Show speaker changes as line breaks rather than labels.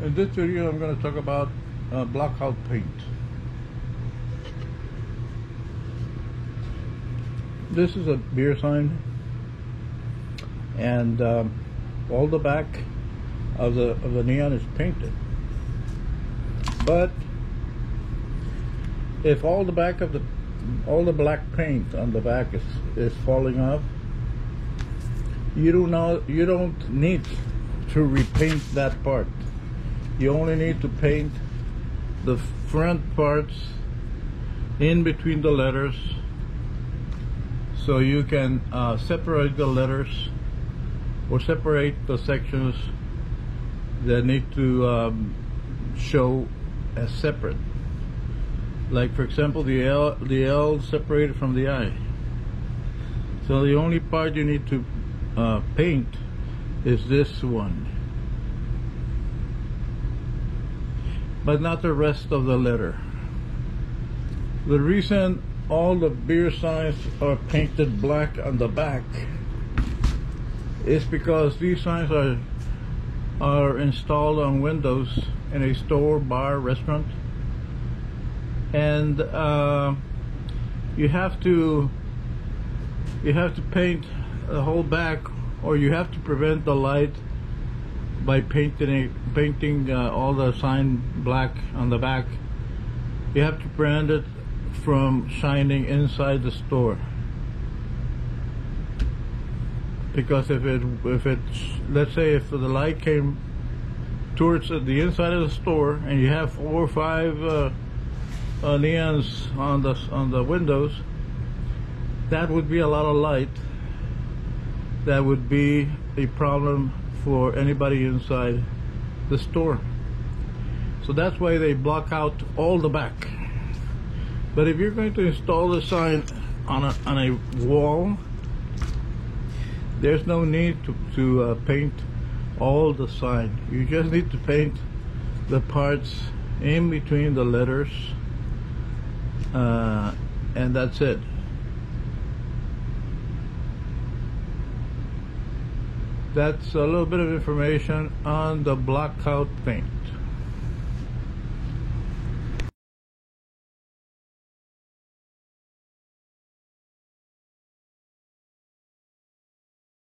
In this video I'm going to talk about blockout paint. This is a beer sign, and all the back of the neon is painted. But if all the black paint on the back is falling off, you don't need to repaint that part. You only need to paint the front parts in between the letters, so you can separate the letters or separate the sections that need to show as separate. Like, for example, the L separated from the I. So the only part you need to paint is this one, but not the rest of the letter. The reason all the beer signs are painted black on the back is because these signs are installed on windows in a store, bar, restaurant, and you have to paint the whole back, or you have to prevent the light by painting all the sign black on the back. You have to prevent it from shining inside the store, because if it's, let's say, if the light came towards the inside of the store and you have 4 or 5 neons on the windows, that would be a lot of light. That would be a problem for anybody inside the store. So that's why they block out all the back. But if you're going to install the sign on a wall, there's no need to paint all the sign. You just need to paint the parts in between the letters, and that's it. That's a little bit of information on the blockout paint.